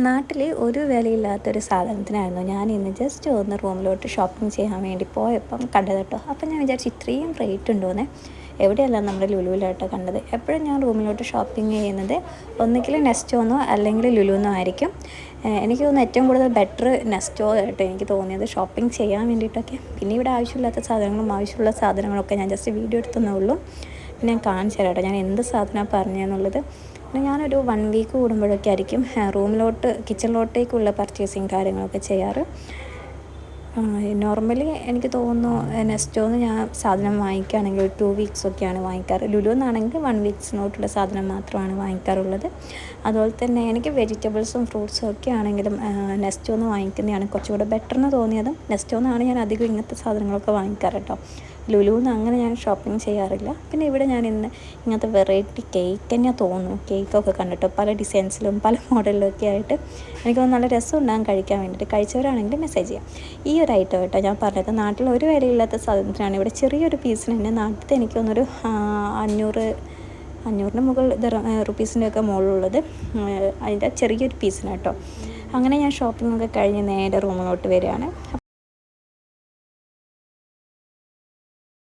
നാട്ടിൽ ഒരു വിലയില്ലാത്തൊരു സാധനത്തിനായിരുന്നു ഞാൻ ഇന്ന് ജസ്റ്റ് ഒന്ന് റൂമിലോട്ട് ഷോപ്പിംഗ് ചെയ്യാൻ വേണ്ടി പോയപ്പം കണ്ടത് കേട്ടോ. അപ്പം ഞാൻ വിചാരിച്ചു ഇത്രയും റേറ്റ് ഉണ്ടോയെന്ന്. എവിടെയല്ല നമ്മുടെ ലുലുവിലാട്ടോ കണ്ടത്. എപ്പോഴും ഞാൻ റൂമിലോട്ട് ഷോപ്പിംഗ് ചെയ്യുന്നത് ഒന്നുകിൽ നെസ്റ്റോന്നോ അല്ലെങ്കിൽ ലുലുന്നോ ആയിരിക്കും. എനിക്ക് തോന്നുന്നു ഏറ്റവും കൂടുതൽ ബെറ്റർ നെസ്റ്റോ കേട്ടോ എനിക്ക് തോന്നിയത് ഷോപ്പിംഗ് ചെയ്യാൻ വേണ്ടിയിട്ടൊക്കെ. പിന്നെ ഇവിടെ ആവശ്യമില്ലാത്ത സാധനങ്ങളും ആവശ്യമുള്ള സാധനങ്ങളൊക്കെ ഞാൻ ജസ്റ്റ് വീഡിയോ എടുത്തേ ഉള്ളൂ. പിന്നെ ഞാൻ കാണിച്ചു തരാം കേട്ടോ ഞാൻ എന്ത് സാധനമാണ് പറഞ്ഞതെന്നുള്ളത്. പിന്നെ ഞാനൊരു 1 വീക്ക് കൂടുമ്പോഴൊക്കെ ആയിരിക്കും റൂമിലോട്ട് കിച്ചണിലോട്ടേക്കുള്ള പർച്ചേസിങ് കാര്യങ്ങളൊക്കെ ചെയ്യാറ്. നോർമലി എനിക്ക് തോന്നുന്നു നെസ്റ്റോന്ന് ഞാൻ സാധനം വാങ്ങിക്കുകയാണെങ്കിൽ 2 വീക്സൊക്കെയാണ് വാങ്ങിക്കാറ്. ലുലുന്നാണെങ്കിൽ 1 വീക്സിനോട്ടുള്ള സാധനം മാത്രമാണ് വാങ്ങിക്കാറുള്ളത്. അതുപോലെ തന്നെ എനിക്ക് വെജിറ്റബിൾസും ഫ്രൂട്ട്സും ഒക്കെ ആണെങ്കിലും നെസ്റ്റോന്ന് വാങ്ങിക്കുന്നതാണ് കുറച്ചുകൂടെ ബെറ്റർ എന്ന് തോന്നിയതും. നെസ്റ്റോന്നാണ് ഞാൻ അധികം ഇങ്ങനത്തെ സാധനങ്ങളൊക്കെ വാങ്ങിക്കാറ് കേട്ടോ. ലുലുന്ന് അങ്ങനെ ഞാൻ ഷോപ്പിംഗ് ചെയ്യാറില്ല. പിന്നെ ഇവിടെ ഞാൻ ഇന്ന് ഇങ്ങനത്തെ വെറൈറ്റി കേക്ക് തന്നെയാണ് തോന്നുന്നു കേക്കൊക്കെ കണ്ടിട്ടോ പല ഡിസൈൻസിലും പല മോഡലിലും ഒക്കെ ആയിട്ട്. എനിക്ക് തോന്നുന്നു നല്ല രസം ഉണ്ടാകും കഴിക്കാൻ വേണ്ടിയിട്ട്. കഴിച്ചവരാണെങ്കിൽ മെസ്സേജ് ചെയ്യാം. ഈ ഒരു ഐറ്റം കേട്ടോ ഞാൻ പറഞ്ഞത് നാട്ടിൽ ഒരു വിലയില്ലാത്ത സാധനത്തിനാണ് ഇവിടെ ചെറിയൊരു പീസിന് തന്നെ നാട്ടിലത്തെ എനിക്ക് തോന്നുന്നൊരു 500 മുകളിൽ റുപ്പീസിൻ്റെ ഒക്കെ മുകളിലുള്ളത് അതിൻ്റെ ചെറിയൊരു പീസിന് കേട്ടോ. അങ്ങനെ ഞാൻ ഷോപ്പിംഗ് ഒക്കെ കഴിഞ്ഞ് നേരെ റൂമിലോട്ട് വരികയാണ്.